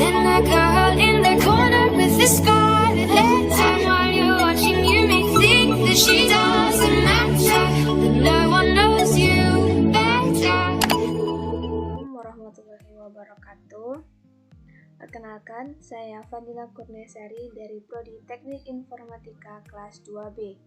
Then the girl in the corner with the scarlet letter. While you're watching, you may think that she doesn't matter, but no one knows you better. Assalamualaikum warahmatullahi wabarakatuh. Perkenalkan, saya Fadila Kurniasari dari Prodi Teknik Informatika kelas 2B.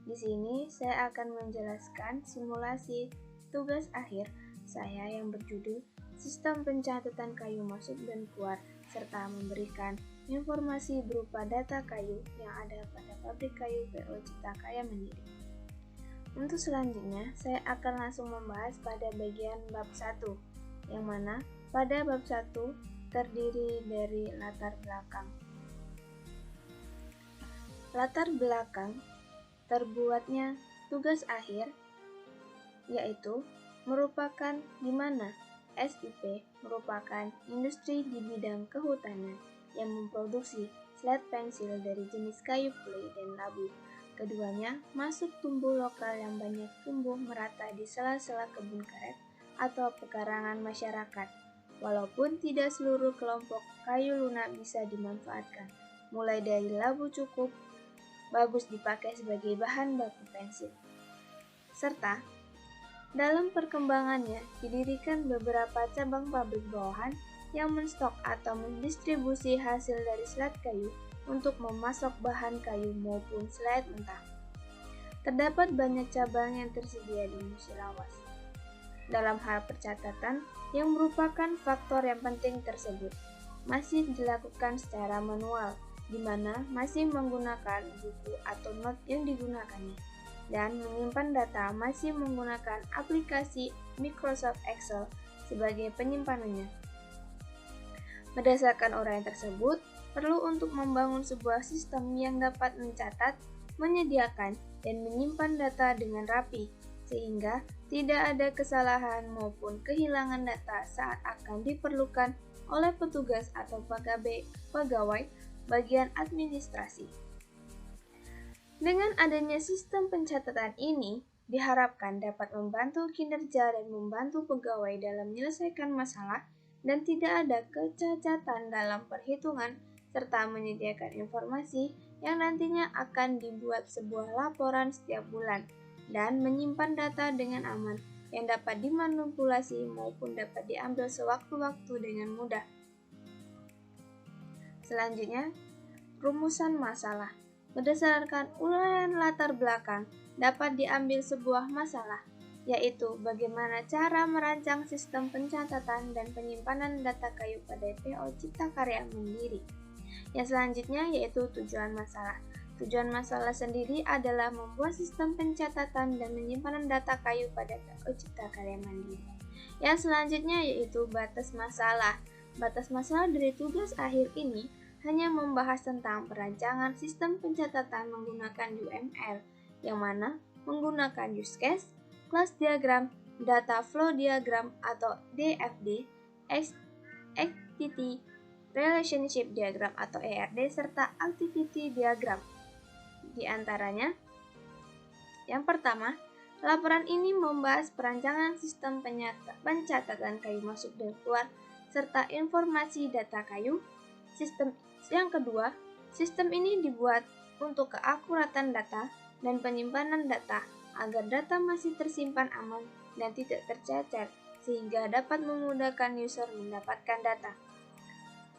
Di sini saya akan menjelaskan simulasi tugas akhir saya yang berjudul Sistem Pencatatan Kayu Masuk dan Keluar, serta memberikan informasi berupa data kayu yang ada pada pabrik kayu PO Cipta Karya Mandiri. Untuk selanjutnya, saya akan langsung membahas pada bagian bab 1, yang mana pada bab 1 terdiri dari latar belakang. Latar belakang terbuatnya tugas akhir yaitu merupakan di mana SIP merupakan industri di bidang kehutanan yang memproduksi slet pensil dari jenis kayu play dan labu. Keduanya masuk tumbuh lokal yang banyak tumbuh merata di sela-sela kebun karet atau pekarangan masyarakat. Walaupun tidak seluruh kelompok kayu lunak bisa dimanfaatkan, mulai dari labu cukup bagus dipakai sebagai bahan baku pensil. Serta dalam perkembangannya didirikan beberapa cabang pabrik bawahan yang menstok atau mendistribusi hasil dari slet kayu untuk memasok bahan kayu maupun slet mentah. Terdapat banyak cabang yang tersedia di Musirawas. Dalam hal percatatan yang merupakan faktor yang penting tersebut, masih dilakukan secara manual, di mana masih menggunakan buku atau not yang digunakannya, dan menyimpan data masih menggunakan aplikasi Microsoft Excel sebagai penyimpanannya. Berdasarkan uraian tersebut, perlu untuk membangun sebuah sistem yang dapat mencatat, menyediakan, dan menyimpan data dengan rapi, sehingga tidak ada kesalahan maupun kehilangan data saat akan diperlukan oleh petugas atau pegawai bagian administrasi. Dengan adanya sistem pencatatan ini, diharapkan dapat membantu kinerja dan membantu pegawai dalam menyelesaikan masalah dan tidak ada kecacatan dalam perhitungan, serta menyediakan informasi yang nantinya akan dibuat sebuah laporan setiap bulan dan menyimpan data dengan aman yang dapat dimanipulasi maupun dapat diambil sewaktu-waktu dengan mudah. Selanjutnya, rumusan masalah. Berdasarkan uraian latar belakang, dapat diambil sebuah masalah, yaitu bagaimana cara merancang sistem pencatatan dan penyimpanan data kayu pada PO Cipta Karya Mandiri. Yang selanjutnya yaitu tujuan masalah. Tujuan masalah sendiri adalah membuat sistem pencatatan dan penyimpanan data kayu pada PO Cipta Karya Mandiri. Yang selanjutnya yaitu batas masalah. Batas masalah dari tugas akhir ini hanya membahas tentang perancangan sistem pencatatan menggunakan UML, yang mana menggunakan use case, class diagram, data flow diagram atau DFD, Entity Relationship Diagram atau ERD, serta Activity Diagram. Di antaranya, yang pertama, laporan ini membahas perancangan sistem pencatatan kayu masuk dan keluar, serta informasi data kayu. Yang kedua, sistem ini dibuat untuk keakuratan data dan penyimpanan data agar data masih tersimpan aman dan tidak tercecer, sehingga dapat memudahkan user mendapatkan data.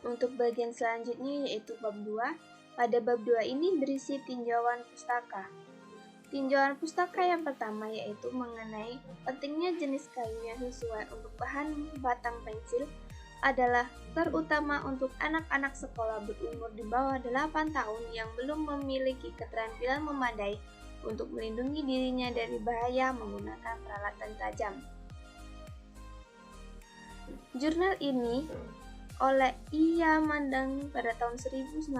Untuk bagian selanjutnya yaitu bab 2. Pada bab 2 ini berisi tinjauan pustaka. Tinjauan pustaka yang pertama yaitu mengenai pentingnya jenis kayu yang sesuai untuk bahan batang pensil adalah terutama untuk anak-anak sekolah berumur di bawah 8 tahun yang belum memiliki keterampilan memadai untuk melindungi dirinya dari bahaya menggunakan peralatan tajam. Jurnal ini oleh Ia Mandang pada tahun 1996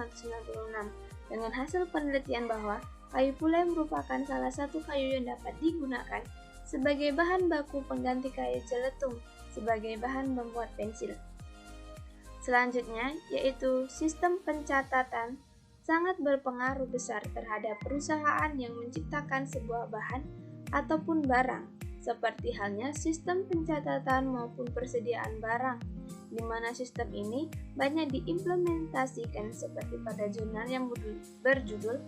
dengan hasil penelitian bahwa kayu pule merupakan salah satu kayu yang dapat digunakan sebagai bahan baku pengganti kayu celetung sebagai bahan membuat pensil. Selanjutnya, yaitu sistem pencatatan sangat berpengaruh besar terhadap perusahaan yang menciptakan sebuah bahan ataupun barang, seperti halnya sistem pencatatan maupun persediaan barang di mana sistem ini banyak diimplementasikan seperti pada jurnal yang berjudul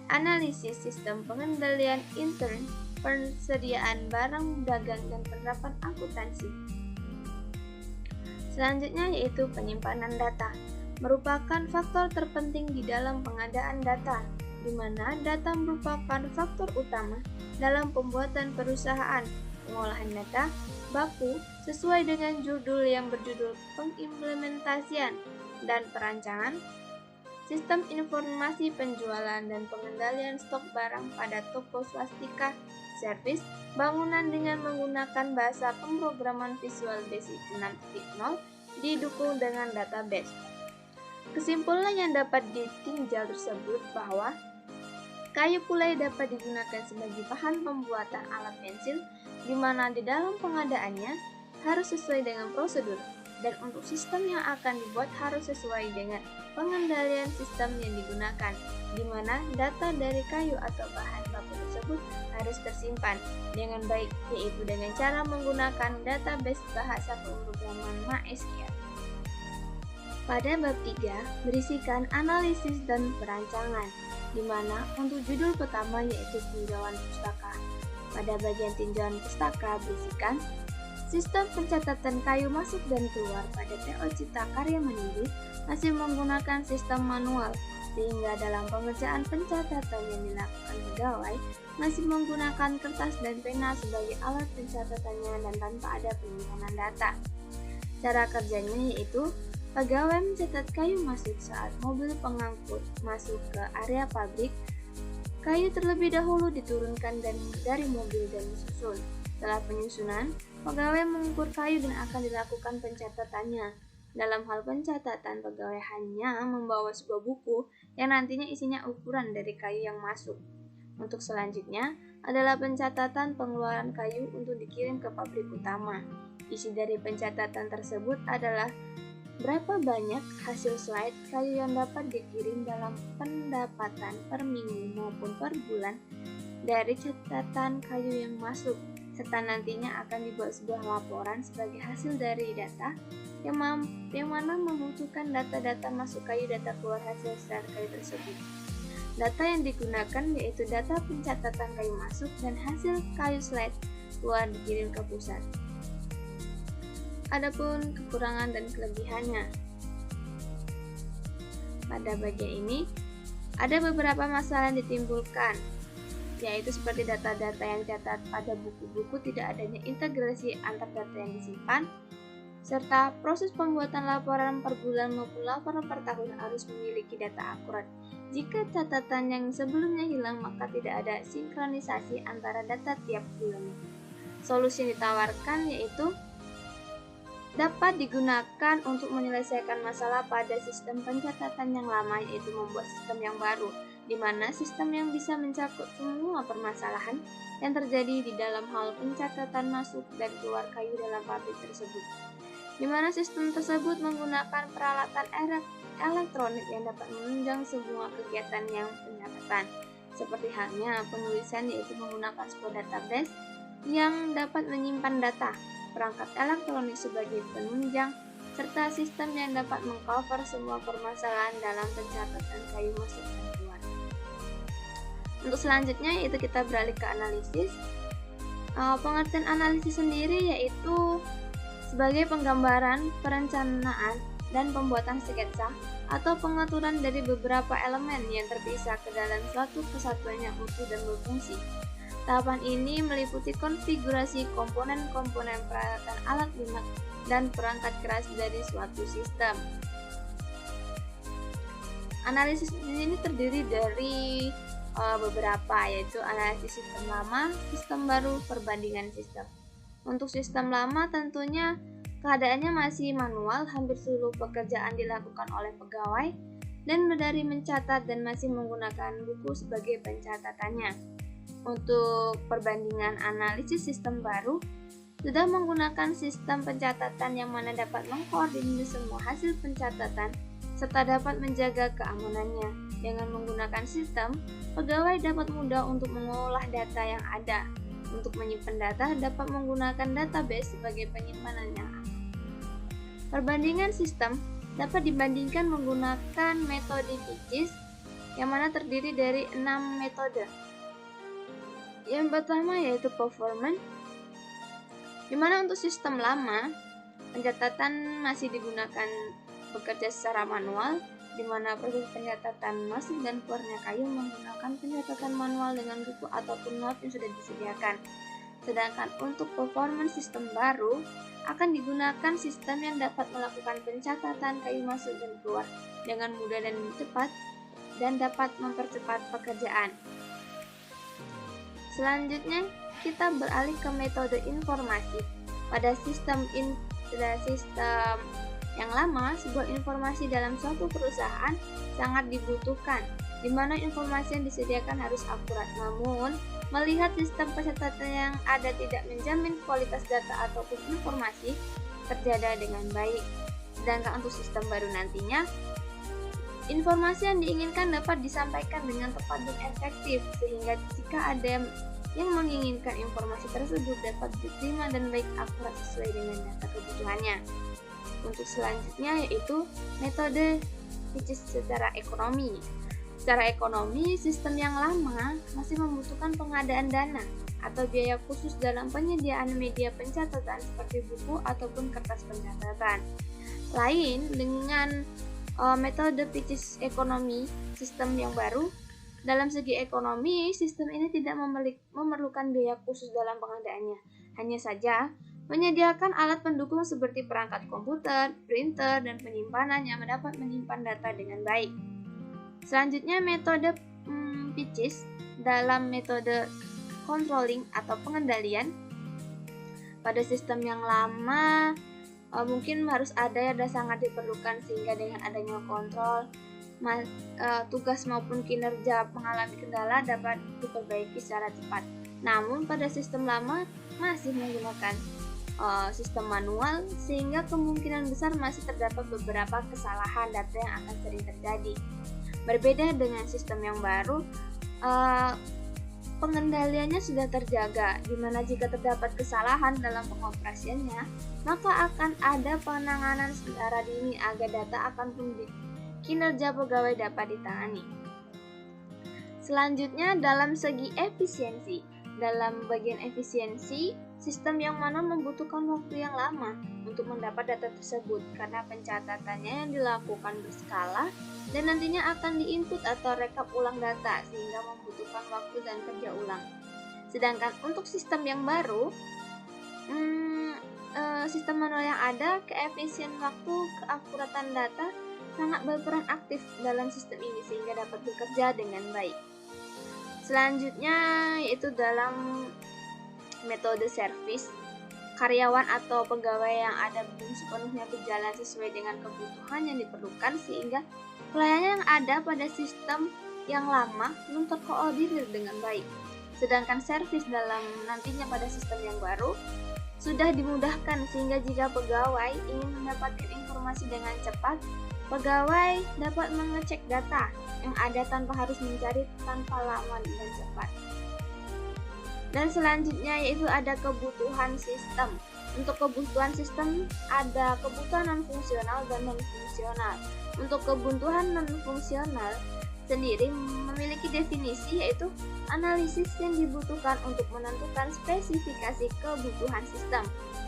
Analisis Sistem Pengendalian Intern, Persediaan Barang Dagang dan Penerapan Akuntansi. Selanjutnya yaitu penyimpanan data, merupakan faktor terpenting di dalam pengadaan data, di mana data merupakan faktor utama dalam pembuatan perusahaan. Pengolahan data baku sesuai dengan judul yang berjudul Pengimplementasian dan Perancangan Sistem Informasi Penjualan dan Pengendalian Stok Barang pada Toko Swastika Servis Bangunan dengan menggunakan bahasa pemrograman Visual Basic 6.0 didukung dengan database. Kesimpulan yang dapat ditinjau tersebut bahwa kayu pulai dapat digunakan sebagai bahan pembuatan alat pensil, di mana di dalam pengadaannya harus sesuai dengan prosedur, dan untuk sistem yang akan dibuat harus sesuai dengan pengendalian sistem yang digunakan, di mana data dari kayu atau bahan baku tersebut harus tersimpan dengan baik, yaitu dengan cara menggunakan database bahasa pemrograman MySQL. Pada bab 3 berisikan analisis dan perancangan, di mana untuk judul pertama yaitu tinjauan pustaka. Pada bagian tinjauan pustaka berisikan sistem pencatatan kayu masuk dan keluar pada PO Cipta Karya Mandiri masih menggunakan sistem manual, sehingga dalam pengerjaan pencatatan yang dilakukan pegawai masih menggunakan kertas dan pena sebagai alat pencatatannya dan tanpa ada penyimpanan data. Cara kerjanya yaitu pegawai mencatat kayu masuk saat mobil pengangkut masuk ke area pabrik. Kayu terlebih dahulu diturunkan dari mobil dan disusun. Setelah penyusunan, pegawai mengukur kayu dan akan dilakukan pencatatannya. Dalam hal pencatatan, pegawai hanya membawa sebuah buku yang nantinya isinya ukuran dari kayu yang masuk. Untuk selanjutnya adalah pencatatan pengeluaran kayu untuk dikirim ke pabrik utama. Isi dari pencatatan tersebut adalah berapa banyak hasil slide kayu yang dapat dikirim dalam pendapatan per minggu maupun per bulan dari catatan kayu yang masuk, serta nantinya akan dibuat sebuah laporan sebagai hasil dari data yang mana membutuhkan data-data masuk kayu, data keluar hasil slide kayu tersebut. Data yang digunakan yaitu data pencatatan kayu masuk dan hasil kayu slide keluar dikirim ke pusat. Adapun kekurangan dan kelebihannya. Pada bagian ini, ada beberapa masalah yang ditimbulkan, yaitu seperti data-data yang dicatat pada buku-buku tidak adanya integrasi antar data yang disimpan, serta proses pembuatan laporan per bulan maupun laporan per tahun harus memiliki data akurat. Jika catatan yang sebelumnya hilang, maka tidak ada sinkronisasi antara data tiap bulannya. Solusi yang ditawarkan yaitu dapat digunakan untuk menyelesaikan masalah pada sistem pencatatan yang lama, yaitu membuat sistem yang baru, di mana sistem yang bisa mencakup semua permasalahan yang terjadi di dalam hal pencatatan masuk dan keluar kayu dalam pabrik tersebut, di mana sistem tersebut menggunakan peralatan elektronik yang dapat menunjang semua kegiatan yang pencatatan, seperti halnya penulisan, yaitu menggunakan sebuah database yang dapat menyimpan data, perangkat elektronik sebagai penunjang, serta sistem yang dapat mengcover semua permasalahan dalam pencatatan kayu masuk dan keluar. Untuk selanjutnya yaitu kita beralih ke analisis. Pengertian analisis sendiri yaitu sebagai penggambaran, perencanaan, dan pembuatan sketsa atau pengaturan dari beberapa elemen yang terpisah ke dalam suatu kesatuan yang utuh dan berfungsi. Tahapan ini meliputi konfigurasi komponen-komponen peralatan alat lunak dan perangkat keras dari suatu sistem. Analisis ini terdiri dari beberapa, yaitu analisis sistem lama, sistem baru, perbandingan sistem. Untuk sistem lama tentunya keadaannya masih manual, hampir seluruh pekerjaan dilakukan oleh pegawai dan dari mencatat dan masih menggunakan buku sebagai pencatatannya. Untuk perbandingan analisis sistem baru, sudah menggunakan sistem pencatatan yang mana dapat mengkoordinir semua hasil pencatatan serta dapat menjaga keamanannya. Dengan menggunakan sistem, pegawai dapat mudah untuk mengolah data yang ada. Untuk menyimpan data, dapat menggunakan database sebagai penyimpanan yang aman. Perbandingan sistem dapat dibandingkan menggunakan metode PICIS yang mana terdiri dari 6 metode. Yang pertama yaitu performance, di mana untuk sistem lama pencatatan masih digunakan bekerja secara manual, di mana proses pencatatan masuk dan keluarnya kayu menggunakan pencatatan manual dengan buku ataupun not yang sudah disediakan. Sedangkan untuk performance sistem baru akan digunakan sistem yang dapat melakukan pencatatan kayu masuk dan keluar dengan mudah dan cepat dan dapat mempercepat pekerjaan. Selanjutnya, kita beralih ke metode informasi. Pada sistem yang lama, sebuah informasi dalam suatu perusahaan sangat dibutuhkan, di mana informasi yang disediakan harus akurat. Namun, melihat sistem pencatatan yang ada tidak menjamin kualitas data ataupun informasi terjaga dengan baik. Sedangkan untuk sistem baru nantinya, informasi yang diinginkan dapat disampaikan dengan tepat dan efektif, sehingga jika ada yang menginginkan informasi tersebut dapat diterima dan baik akurat sesuai dengan data kebutuhannya. Untuk selanjutnya yaitu metode PICIS secara ekonomi. Secara ekonomi, sistem yang lama masih membutuhkan pengadaan dana atau biaya khusus dalam penyediaan media pencatatan seperti buku ataupun kertas pencatatan. Lain dengan metode PICIS ekonomi, sistem yang baru, dalam segi ekonomi, sistem ini tidak memerlukan biaya khusus dalam pengadaannya. Hanya saja, menyediakan alat pendukung seperti perangkat komputer, printer, dan penyimpanan yang dapat menyimpan data dengan baik. Selanjutnya, metode PICIS dalam metode controlling atau pengendalian. Pada sistem yang lama, mungkin harus ada sangat diperlukan, sehingga dengan adanya kontrol, tugas maupun kinerja mengalami kendala dapat diperbaiki secara cepat. Namun pada sistem lama masih menggunakan sistem manual, sehingga kemungkinan besar masih terdapat beberapa kesalahan data yang akan sering terjadi. Berbeda dengan sistem yang baru, pengendaliannya sudah terjaga, di mana jika terdapat kesalahan dalam pengoperasiannya, maka akan ada penanganan secara dini agar data akan kinerja pegawai dapat ditangani. Selanjutnya, dalam segi efisiensi. Dalam bagian efisiensi, sistem yang mana membutuhkan waktu yang lama untuk mendapat data tersebut karena pencatatannya yang dilakukan berskala dan nantinya akan diinput atau rekap ulang data sehingga membutuhkan waktu dan kerja ulang. Sedangkan untuk sistem yang baru, sistem manual yang ada, keefisien waktu, keakuratan data sangat berperan aktif dalam sistem ini sehingga dapat bekerja dengan baik. Selanjutnya yaitu dalam metode servis, karyawan atau pegawai yang ada belum sepenuhnya berjalan sesuai dengan kebutuhan yang diperlukan sehingga pelayanan yang ada pada sistem yang lama belum terkoordinir dengan baik. Sedangkan servis dalam nantinya pada sistem yang baru sudah dimudahkan sehingga jika pegawai ingin mendapatkan informasi dengan cepat, pegawai dapat mengecek data yang ada tanpa harus mencari tanpa lama dan cepat. Dan selanjutnya yaitu ada kebutuhan sistem. Untuk kebutuhan sistem ada kebutuhan non-fungsional dan non-fungsional. Untuk kebutuhan non-fungsional sendiri memiliki definisi yaitu analisis yang dibutuhkan untuk menentukan spesifikasi kebutuhan sistem.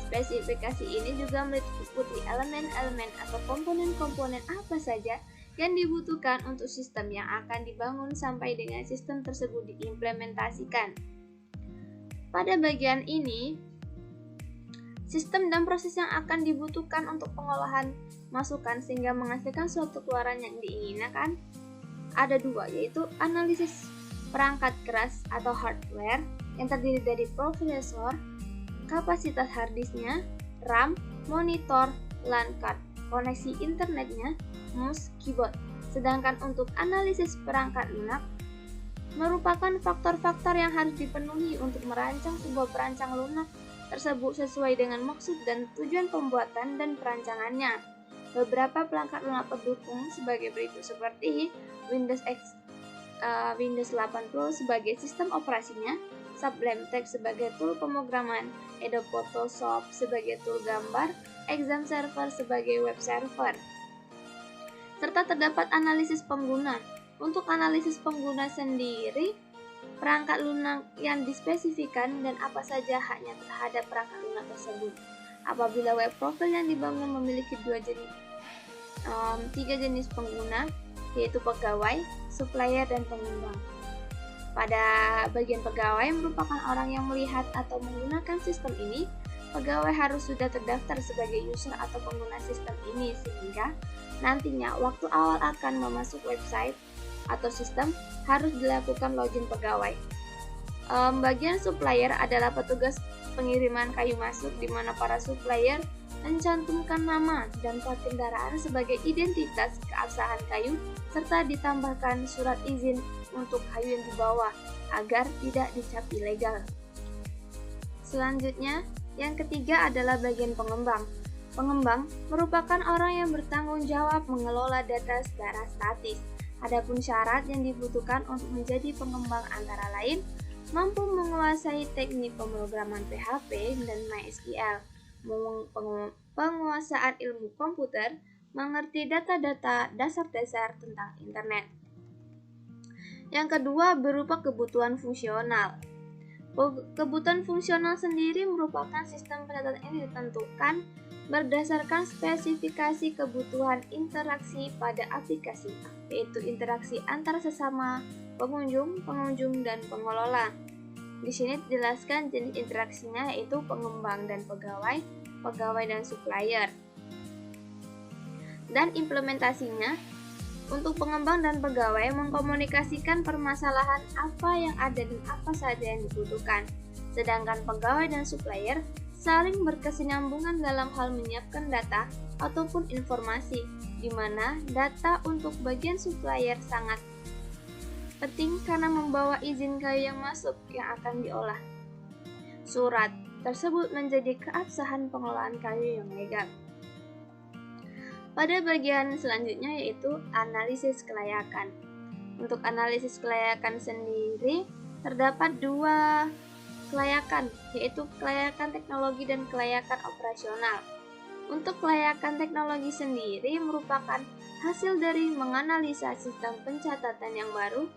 Spesifikasi ini juga meliputi elemen-elemen atau komponen-komponen apa saja yang dibutuhkan untuk sistem yang akan dibangun sampai dengan sistem tersebut diimplementasikan. Pada bagian ini, sistem dan proses yang akan dibutuhkan untuk pengolahan masukan sehingga menghasilkan suatu keluaran yang diinginkan ada dua, yaitu analisis perangkat keras atau hardware yang terdiri dari prosesor, kapasitas harddisknya, RAM, monitor, LAN card, koneksi internetnya, mouse, keyboard. Sedangkan untuk analisis perangkat lunak merupakan faktor-faktor yang harus dipenuhi untuk merancang sebuah perancang lunak tersebut sesuai dengan maksud dan tujuan pembuatan dan perancangannya. Beberapa perangkat lunak pendukung sebagai berikut seperti Windows 80 sebagai sistem operasinya, Sublime Text sebagai tool pemrograman, Adobe Photoshop sebagai tool gambar, exam server sebagai web server. Serta terdapat analisis pengguna. Untuk analisis pengguna sendiri, perangkat lunak yang dispesifikan dan apa saja haknya terhadap perangkat lunak tersebut. Apabila web profile yang dibangun memiliki tiga jenis pengguna, yaitu pegawai, supplier, dan pengembang. Pada bagian pegawai merupakan orang yang melihat atau menggunakan sistem ini. Pegawai harus sudah terdaftar sebagai user atau pengguna sistem ini, sehingga nantinya waktu awal akan memasuk website atau sistem harus dilakukan login pegawai. Bagian supplier adalah petugas pengiriman kayu masuk, di mana para supplier mencantumkan nama dan plat kendaraan sebagai identitas keabsahan kayu, serta ditambahkan surat izin untuk kayu yang dibawa agar tidak dicap ilegal. Selanjutnya, yang ketiga adalah bagian pengembang. Pengembang merupakan orang yang bertanggung jawab mengelola data secara statis. Adapun syarat yang dibutuhkan untuk menjadi pengembang antara lain mampu menguasai teknik pemrograman PHP dan MySQL, penguasaan ilmu komputer, mengerti data-data dasar-dasar tentang internet. Yang kedua berupa kebutuhan fungsional. Kebutuhan fungsional sendiri merupakan sistem pencatatan ini ditentukan berdasarkan spesifikasi kebutuhan interaksi pada aplikasi, yaitu interaksi antar sesama pengunjung, dan pengelola. Di sini dijelaskan jenis interaksinya, yaitu pengembang dan pegawai, pegawai dan supplier. Dan implementasinya, untuk pengembang dan pegawai mengkomunikasikan permasalahan apa yang ada dan apa saja yang dibutuhkan. Sedangkan pegawai dan supplier saling berkesinambungan dalam hal menyiapkan data ataupun informasi, di mana data untuk bagian supplier sangat penting karena membawa izin kayu yang masuk yang akan diolah. Surat tersebut menjadi keabsahan pengelolaan kayu yang legal. Pada bagian selanjutnya yaitu analisis kelayakan. Untuk analisis kelayakan sendiri terdapat dua kelayakan, yaitu kelayakan teknologi dan kelayakan operasional. Untuk kelayakan teknologi sendiri merupakan hasil dari menganalisa sistem pencatatan yang baru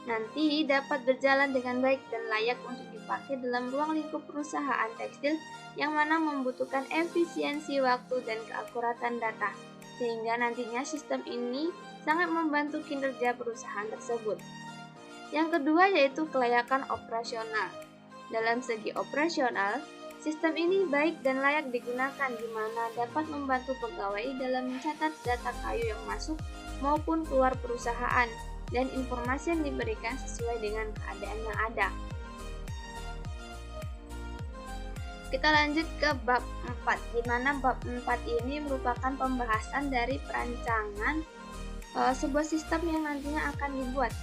nanti dapat berjalan dengan baik dan layak untuk dipakai dalam ruang lingkup perusahaan tekstil yang mana membutuhkan efisiensi waktu dan keakuratan data, sehingga nantinya sistem ini sangat membantu kinerja perusahaan tersebut. Yang kedua yaitu kelayakan operasional. Dalam segi operasional, sistem ini baik dan layak digunakan, di mana dapat membantu pegawai dalam mencatat data kayu yang masuk maupun keluar perusahaan, dan informasi yang diberikan sesuai dengan keadaan yang ada. Kita lanjut ke bab 4, di mana bab 4 ini merupakan pembahasan dari perancangan sebuah sistem yang nantinya akan dibuat.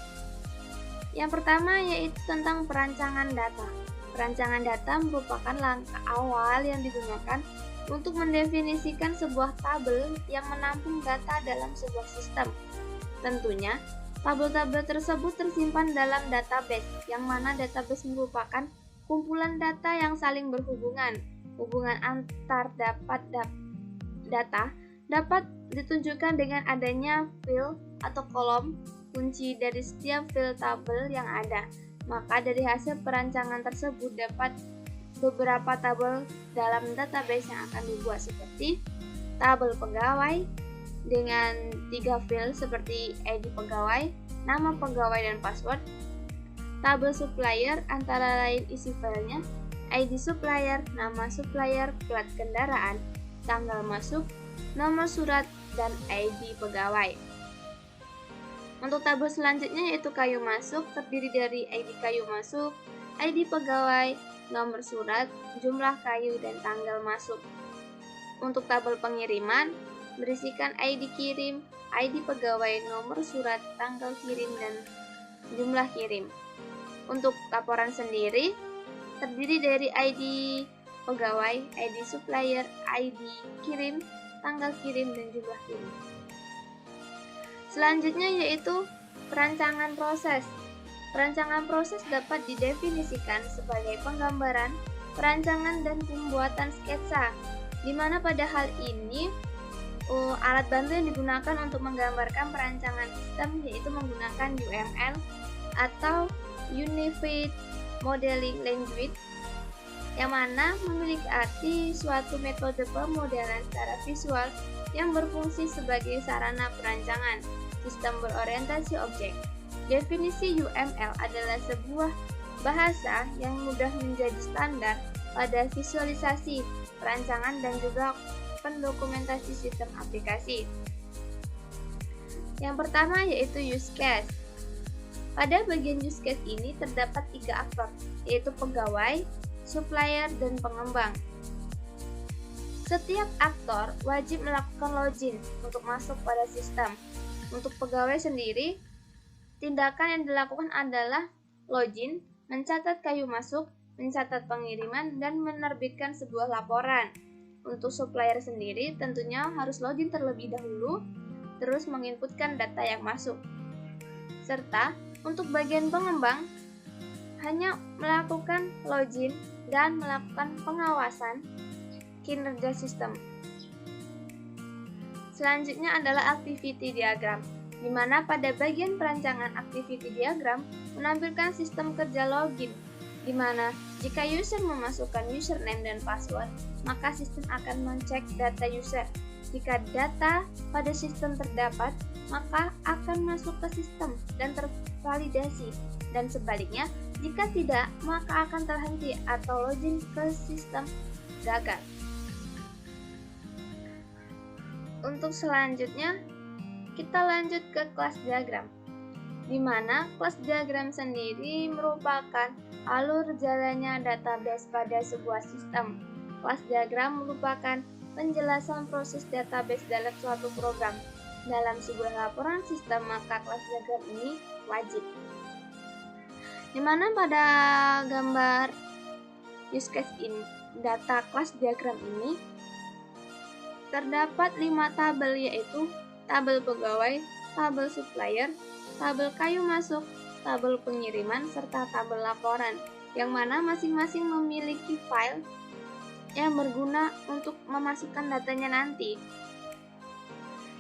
Yang pertama yaitu tentang perancangan data. Perancangan data merupakan langkah awal yang digunakan untuk mendefinisikan sebuah tabel yang menampung data dalam sebuah sistem. Tentunya, tabel-tabel tersebut tersimpan dalam database, yang mana database merupakan kumpulan data yang saling berhubungan. Hubungan antar data dapat ditunjukkan dengan adanya field atau kolom kunci dari setiap field tabel yang ada. Maka dari hasil perancangan tersebut dapat beberapa tabel dalam database yang akan dibuat, seperti tabel pegawai dengan 3 field seperti ID pegawai, nama pegawai dan password. Tabel supplier antara lain isi filenya, ID supplier, nama supplier, plat kendaraan, tanggal masuk, nomor surat, dan ID pegawai. Untuk tabel selanjutnya yaitu kayu masuk, terdiri dari ID kayu masuk, ID pegawai, nomor surat, jumlah kayu, dan tanggal masuk. Untuk tabel pengiriman, berisikan ID kirim, ID pegawai, nomor surat, tanggal kirim, dan jumlah kirim. Untuk laporan sendiri, terdiri dari ID pegawai, ID supplier, ID kirim, tanggal kirim, dan jumlah kirim. Selanjutnya yaitu perancangan proses. Perancangan proses dapat didefinisikan sebagai penggambaran, perancangan, dan pembuatan sketsa, di mana pada hal ini alat bantu yang digunakan untuk menggambarkan perancangan sistem yaitu menggunakan UML atau Unified Modeling Language, yang mana memiliki arti suatu metode pemodelan secara visual yang berfungsi sebagai sarana perancangan sistem berorientasi objek. Definisi UML adalah sebuah bahasa yang mudah menjadi standar pada visualisasi, perancangan, dan juga pendokumentasi sistem aplikasi. Yang pertama yaitu use case. Pada bagian use case ini terdapat 3 aktor, yaitu pegawai, supplier, dan pengembang. Setiap aktor wajib melakukan login untuk masuk pada sistem. Untuk pegawai sendiri, tindakan yang dilakukan adalah login, mencatat kayu masuk, mencatat pengiriman, dan menerbitkan sebuah laporan. Untuk supplier sendiri, tentunya harus login terlebih dahulu, terus menginputkan data yang masuk. Serta untuk bagian pengembang, hanya melakukan login dan melakukan pengawasan kinerja sistem. Selanjutnya adalah activity diagram, di mana pada bagian perancangan activity diagram menampilkan sistem kerja login, di mana jika user memasukkan username dan password, maka sistem akan mencek data user. Jika data pada sistem terdapat, maka akan masuk ke sistem dan tervalidasi, dan sebaliknya, jika tidak, maka akan terhenti atau login ke sistem gagal. Untuk selanjutnya, kita lanjut ke kelas diagram, di mana kelas diagram sendiri merupakan alur jalannya database pada sebuah sistem. Kelas diagram merupakan penjelasan proses database dalam suatu program. Dalam sebuah laporan sistem, maka kelas diagram ini wajib. Di mana pada gambar use case ini, data kelas diagram ini terdapat 5 tabel, yaitu tabel pegawai, tabel supplier, tabel kayu masuk, tabel pengiriman, serta tabel laporan, yang mana masing-masing memiliki file yang berguna untuk memasukkan datanya nanti.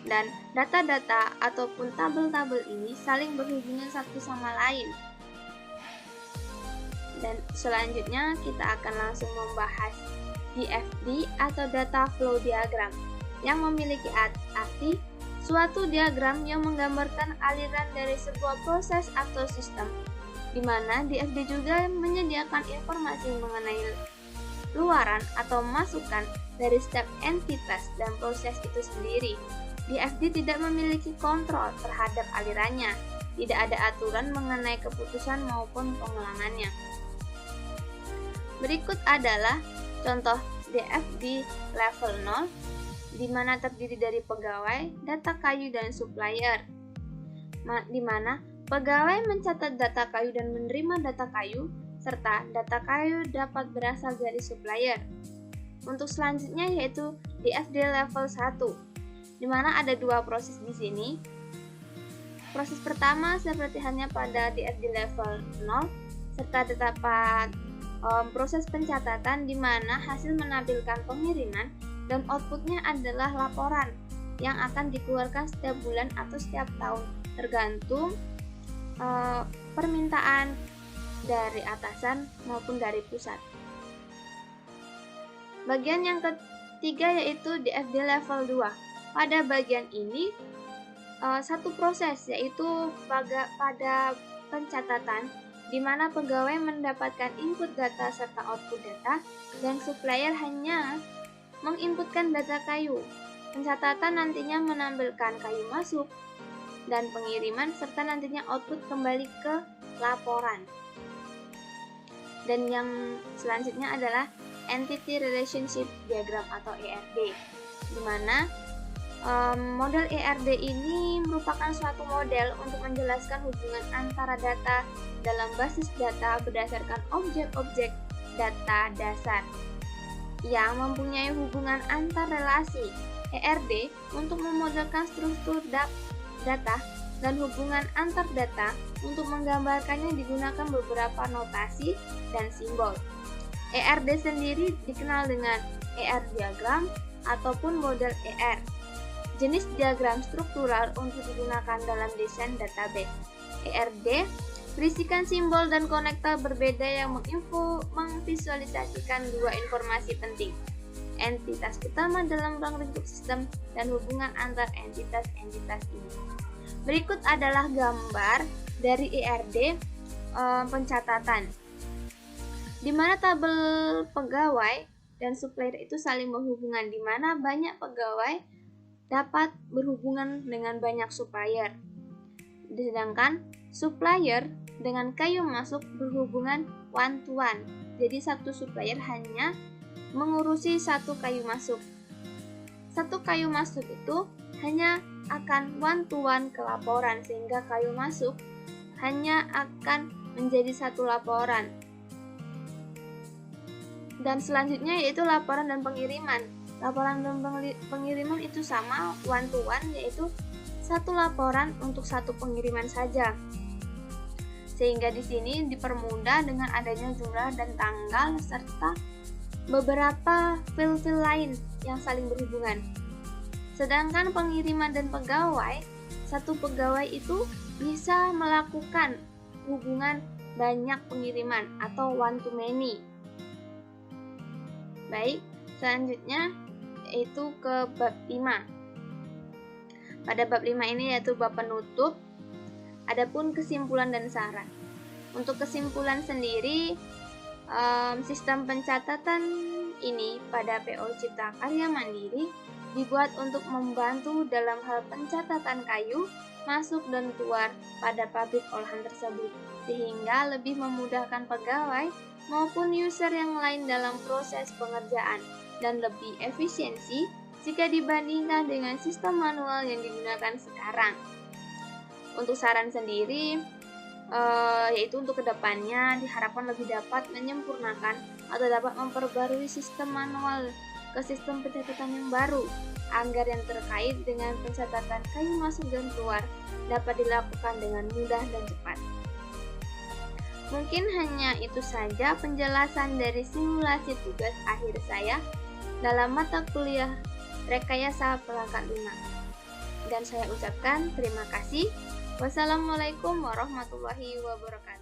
Dan data-data ataupun tabel-tabel ini saling berhubungan satu sama lain. Dan selanjutnya kita akan langsung membahas DFD atau Data Flow Diagram, yang memiliki arti suatu diagram yang menggambarkan aliran dari sebuah proses atau sistem, di mana DFD juga menyediakan informasi mengenai luaran atau masukan dari setiap entitas dan proses itu sendiri. DFD tidak memiliki kontrol terhadap alirannya, tidak ada aturan mengenai keputusan maupun pengulangannya. Berikut adalah contoh DFD level 0, di mana terdiri dari pegawai, data kayu, dan supplier, di mana pegawai mencatat data kayu dan menerima data kayu, serta data kayu dapat berasal dari supplier. Untuk selanjutnya yaitu DFD level 1, di mana ada 2 proses di sini. Proses pertama seperti halnya pada DFD level 0, serta terdapat proses pencatatan di mana hasil menampilkan pengiriman dan outputnya adalah laporan yang akan dikeluarkan setiap bulan atau setiap tahun, tergantung permintaan dari atasan maupun dari pusat. Bagian yang ketiga yaitu DFD level 2. Pada bagian ini satu proses, yaitu pada pencatatan, di mana pegawai mendapatkan input data serta output data, dan supplier hanya menginputkan data kayu. Pencatatan nantinya menampilkan kayu masuk dan pengiriman, serta nantinya output kembali ke laporan. Dan yang selanjutnya adalah Entity Relationship Diagram atau ERD, di mana model ERD ini merupakan suatu model untuk menjelaskan hubungan antara data dalam basis data berdasarkan objek-objek data dasar yang mempunyai hubungan antar relasi. ERD untuk memodelkan struktur data dan hubungan antar data. Untuk menggambarkannya digunakan beberapa notasi dan simbol. ERD sendiri dikenal dengan ER diagram ataupun model ER, jenis diagram struktural untuk digunakan dalam desain database. ERD berisikan simbol dan konektor berbeda yang memvisualisasikan dua informasi penting: entitas utama dalam ruang lingkup sistem dan hubungan antar entitas-entitas ini. Berikut adalah gambar dari ERD pencatatan, di mana tabel pegawai dan supplier itu saling berhubungan, di mana banyak pegawai dapat berhubungan dengan banyak supplier. Sedangkan supplier dengan kayu masuk berhubungan one to one. Jadi satu supplier hanya mengurusi satu kayu masuk. Satu kayu masuk itu hanya akan one to one ke laporan, sehingga kayu masuk hanya akan menjadi satu laporan. Dan selanjutnya yaitu laporan dan pengiriman. Laporan dan pengiriman itu sama, one to one, yaitu satu laporan untuk satu pengiriman saja. Sehingga di sini dipermudah dengan adanya jumlah dan tanggal serta beberapa fil-fil lain yang saling berhubungan. Sedangkan pengiriman dan pegawai, satu pegawai itu bisa melakukan hubungan banyak pengiriman atau one to many. Baik, selanjutnya yaitu ke bab 5. Pada bab 5 ini yaitu bab penutup, adapun kesimpulan dan saran. Untuk kesimpulan sendiri, sistem pencatatan ini pada PO Cipta Karya Mandiri dibuat untuk membantu dalam hal pencatatan kayu masuk dan keluar pada pabrik olahan tersebut, sehingga lebih memudahkan pegawai maupun user yang lain dalam proses pengerjaan dan lebih efisiensi jika dibandingkan dengan sistem manual yang digunakan sekarang. Untuk saran sendiri, yaitu untuk kedepannya diharapkan lebih dapat menyempurnakan atau dapat memperbarui sistem manual ke sistem pencatatan yang baru, agar yang terkait dengan pencatatan kayu masuk dan keluar dapat dilakukan dengan mudah dan cepat. Mungkin hanya itu saja penjelasan dari simulasi tugas akhir saya dalam mata kuliah Rekayasa Perangkat Lunak. Dan saya ucapkan terima kasih. Wassalamualaikum warahmatullahi wabarakatuh.